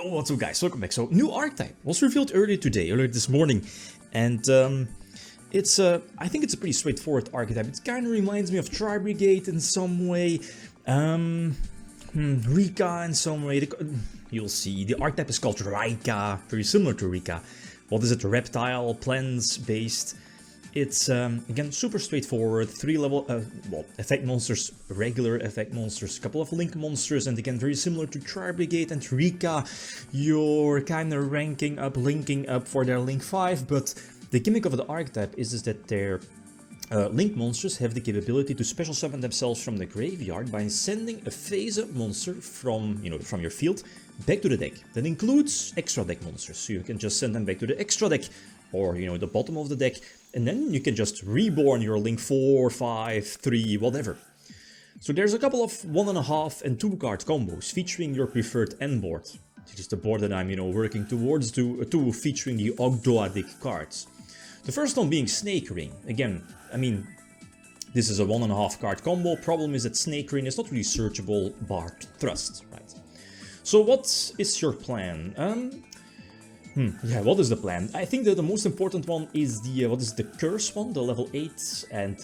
Yo, what's up guys, welcome back. So, new archetype was revealed earlier this morning, and it's I think it's a pretty straightforward archetype. It kind of reminds me of Tri-Brigade in some way, Raika in some way. You'll see, the archetype is called Raika, very similar to Raika. What is it? Reptile, plants based. It's again super straightforward, 3 level effect monsters, regular effect monsters, a couple of link monsters, and again very similar to Tri-Brigade and Raika. You're kind of ranking up, linking up for their link 5, but the gimmick of the archetype is that their link monsters have the capability to special summon themselves from the graveyard by sending a phase-up monster from your field back to the deck. That includes extra deck monsters, so you can just send them back to the extra deck, or the bottom of the deck, and then you can just reborn your link 4, 5, 3, whatever. So there's a couple of 1.5 and 2 card combos featuring your preferred end board. This is the board that I'm working towards to featuring the Ogdoadic cards. The first one being Snake Ring. Again, I mean, this is a 1.5 card combo. Problem is that Snake Ring is not really searchable bar Thrust, right? So what is your plan? Yeah, what is the plan? I think that the most important one is the Curse one, the level 8, and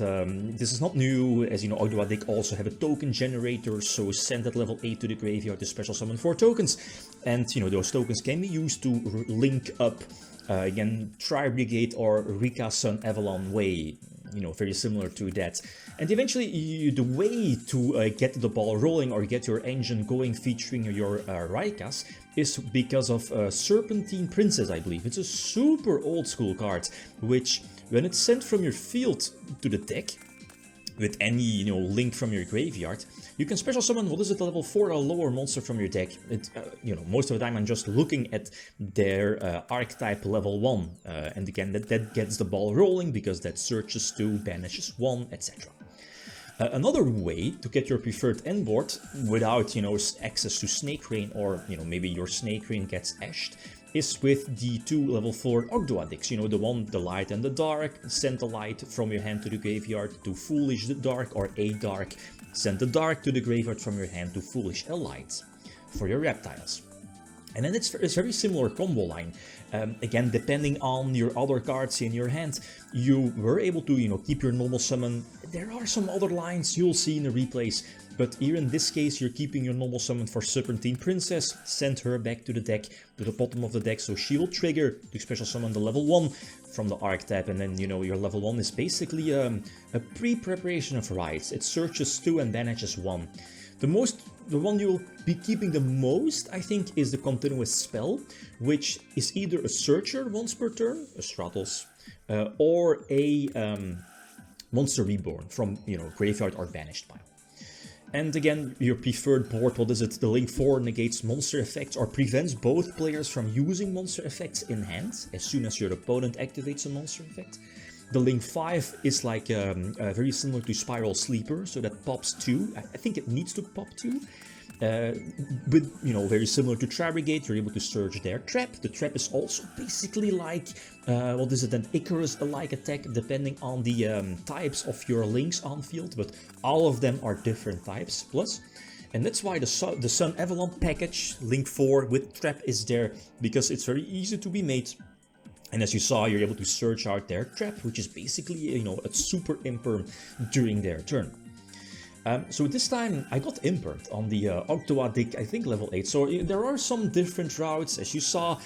this is not new. As you know, Ogdoadic also have a token generator, so send at level 8 to the graveyard to special summon 4 tokens, and those tokens can be used to link up again Tri-Brigade or Raika Sun Avalon way. Very similar to that. And eventually, the way to get the ball rolling or get your engine going featuring your Raikas is because of Serpentine Princess, I believe. It's a super old school card, which when it's sent from your field to the deck, with any link from your graveyard, you can special summon, what is it, a level 4 or lower monster from your deck. It, most of the time I'm just looking at their archetype level 1, and again that gets the ball rolling because that searches 2, banishes 1, etc. Another way to get your preferred end board without access to Snake Rain, or maybe your Snake Rain gets ashed, is with the 2 level 4 Ogdoadics, the light and the dark. Send the light from your hand to the graveyard to foolish the dark, or a dark. Send the dark to the graveyard from your hand to foolish a light for your reptiles. And then it's a very similar combo line. Again, depending on your other cards in your hand, you were able to keep your normal summon. There are some other lines you'll see in the replays, but here in this case you're keeping your normal summon for Serpentine Princess. Send her back to the deck, to the bottom of the deck, so she will trigger to special summon the level 1 from the archetype, and then your level 1 is basically a pre-preparation of rights. It searches 2 and banishes 1. The one you will be keeping the most, I think, is the Continuous Spell, which is either a Searcher once per turn, a Stratos, or a Monster Reborn from graveyard or banished pile. And again, your preferred board, what is it? The link 4 negates monster effects or prevents both players from using monster effects in hand as soon as your opponent activates a monster effect. The link 5 is like very similar to Spiral Sleeper, so that pops 2. I think it needs to pop 2. But very similar to Tri-Brigade, you're able to search their trap. The trap is also basically like what is it, an Icarus-alike attack, depending on the types of your links on field, but all of them are different types plus. And that's why the Sun Avalon package, link 4 with trap, is there, because it's very easy to be made. And as you saw, you're able to search out their trap, which is basically a super imperm during their turn. So this time I got impermed on the Ogdoadic, I think level 8. So there are some different routes, as you saw,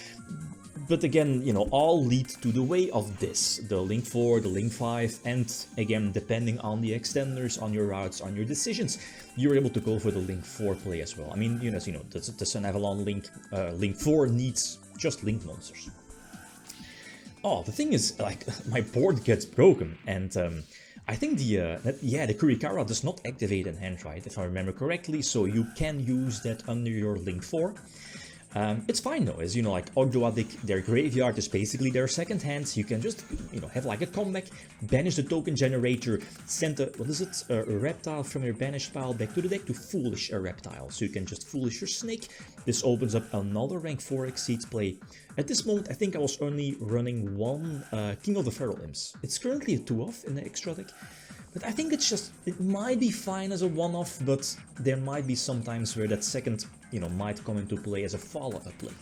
but again, all lead to the way of this: the link 4, the link 5, and again, depending on the extenders, on your routes, on your decisions, you're able to go for the link 4 play as well. I mean, as you know, the Sun Avalon link 4 needs just link monsters. Oh, the thing is, like, my board gets broken, and I think the Kurikara does not activate in hand, right, if I remember correctly, so you can use that under your link 4. It's fine though, as like Ogdoadic, their graveyard is basically their second hand, so you can just, have like a comeback, banish the token generator, send a reptile from your banished pile back to the deck to foolish a reptile, so you can just foolish your snake. This opens up another rank 4 Exceeds play. At this moment, I think I was only running one King of the Feral Imps. It's currently a 2-off in the extra deck, But I think it's just, it might be fine as a one-off, but there might be some times where that second, you know, might come into play as a follow-up play.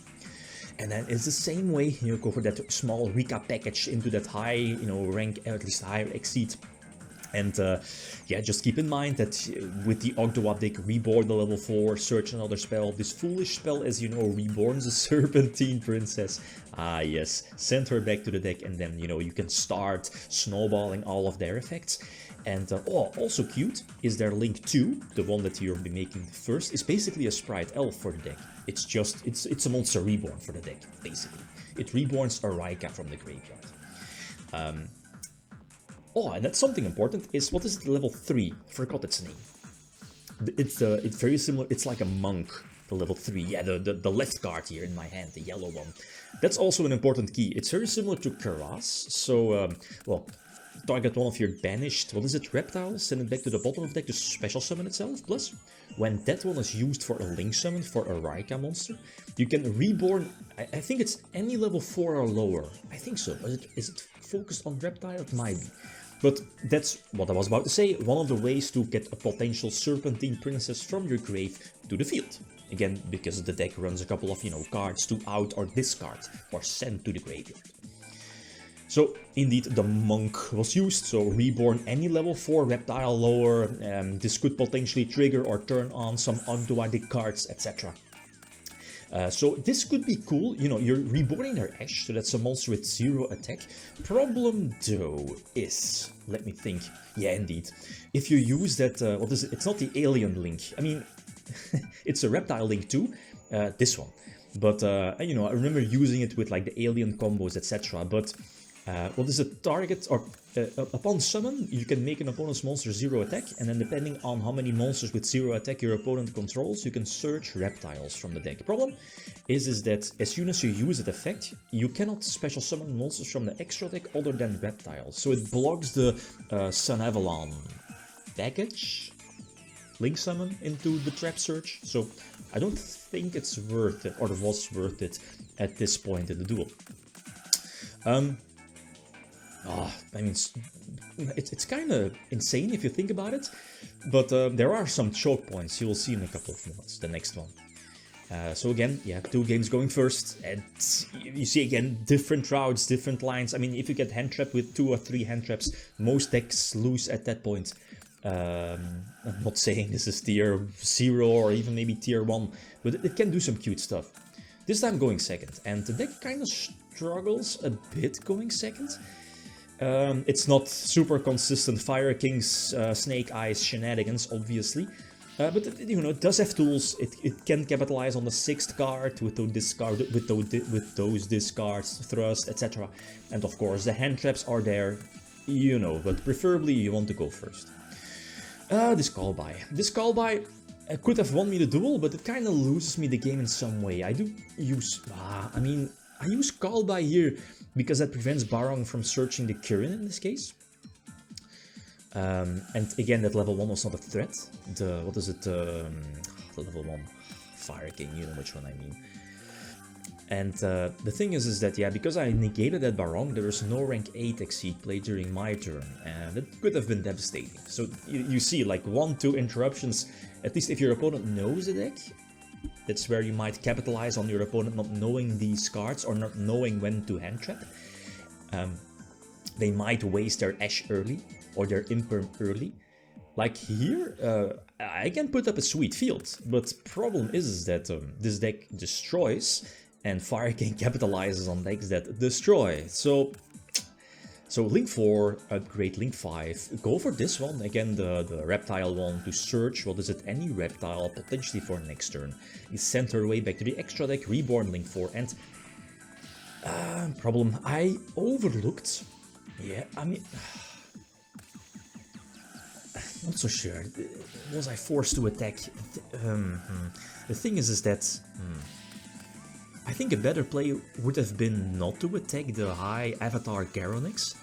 And then it's the same way, you go for that small Rika package into that high, you know, rank, at least higher exceed. And yeah, just keep in mind that with the Ogdoadic, Reborn the level 4, search another spell. This foolish spell, as you know, reborns a Serpentine Princess. Ah yes, send her back to the deck, and then, you know, you can start snowballing all of their effects. And oh, also cute is their Link 2, the one that you'll be making first, is basically a Sprite Elf for the deck. It's just, it's a monster reborn for the deck, basically. It reborns a Raika from the graveyard. Oh, and that's something important, is, what is it, level 3? Forgot its name. It's very similar, it's like a monk, the level 3. Yeah, the left card here in my hand, the yellow one. That's also an important key. It's very similar to Karas, so, well, target one of your banished, what is it, reptiles, send it back to the bottom of the deck to special summon itself. Plus, when that one is used for a link summon for a Raika monster, you can reborn, I think it's any level 4 or lower. I think so. Is it focused on reptile? It might be. But that's what I was about to say, one of the ways to get a potential Serpentine Princess from your grave to the field. Again, because the deck runs a couple of, you know, cards to out or discard or send to the graveyard. So, indeed, the Monk was used, so reborn any level 4 reptile lower, this could potentially trigger or turn on some Ogdoadic cards, etc. So this could be cool, you know, you're reborning their Ash, so that's a monster with 0 attack. Problem though is, let me think, yeah indeed, if you use that, what is it, it's not the alien link, I mean, it's a reptile link too, this one. But, you know, I remember using it with like the alien combos, etc. But what is it, target, or upon summon, you can make an opponent's monster 0 attack, and then depending on how many monsters with 0 attack your opponent controls, you can search reptiles from the deck. Problem is that as soon as you use that effect, you cannot special summon monsters from the extra deck other than reptiles. So it blocks the Sun Avalon package, link summon into the trap search. So I don't think it's worth it, or it was worth it at this point in the duel. I mean, it's kind of insane if you think about it, but there are some choke points you will see in a couple of months, the next one. So again, yeah, 2 games going first, and you see again different routes, different lines. I mean, if you get hand trapped with 2 or 3 hand traps, most decks lose at that point. I'm not saying this is tier 0 or even maybe tier 1, but it can do some cute stuff. This time going second, and the deck kind of struggles a bit going second. It's not super consistent Fire King's Snake Eyes shenanigans, obviously, but it, you know, it does have tools. It can capitalize on the 6th card with those discards, thrust, etc. And of course, the hand traps are there, you know, but preferably you want to go first. This call by could have won me the duel, but it kind of loses me the game in some way. I do use, I mean, I use call by here because that prevents Barong from searching the Kirin in this case. And again, that level 1 was not a threat. The, what is it, the level 1 Fire King, you know which one I mean. And the thing is that, yeah, because I negated that Barong, there was no rank 8 exceed played during my turn, and it could have been devastating. So you see, like 1-2 interruptions, at least if your opponent knows the deck, that's where you might capitalize on your opponent not knowing these cards or not knowing when to hand trap. They might waste their Ash early or their Imperm early. Like here, I can put up a sweet field, but problem is that this deck destroys and Fire King capitalizes on decks that destroy. So Link 4, upgrade Link 5, go for this one, again the reptile one, to search, what is it, any reptile, potentially for next turn. You send her way back to the extra deck, reborn Link 4, and problem, I overlooked, yeah, I mean, not so sure, was I forced to attack? The thing is that, I think a better play would have been not to attack the high Avatar Garonix.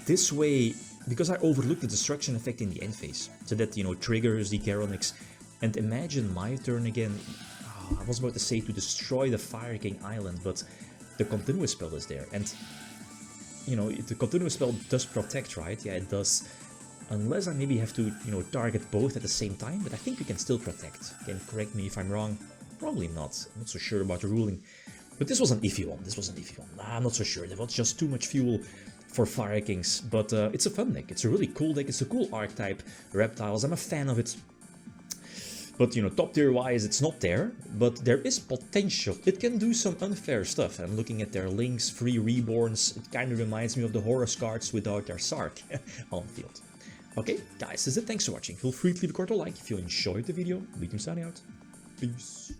This way, because I overlooked the destruction effect in the end phase, so that, you know, triggers the Garonix. And imagine my turn again, I was about to say to destroy the Fire King Island, but the continuous spell is there. And, you know, the continuous spell does protect, right? Yeah, it does. Unless I maybe have to, you know, target both at the same time, but I think we can still protect. Can correct me if I'm wrong. Probably not. I'm not so sure about the ruling. But this was an iffy one. This was an iffy one. Nah, I'm not so sure. There was just too much fuel for Fire Kings. But it's a fun deck. It's a really cool deck. It's a cool archetype. Reptiles, I'm a fan of it. But, you know, top tier wise, it's not there. But there is potential. It can do some unfair stuff. And looking at their links, free reborns, it kind of reminds me of the Horus cards without their Sark on field. Okay, guys, that's it. Thanks for watching. Feel free to leave a like if you enjoyed the video. Signing out. Peace.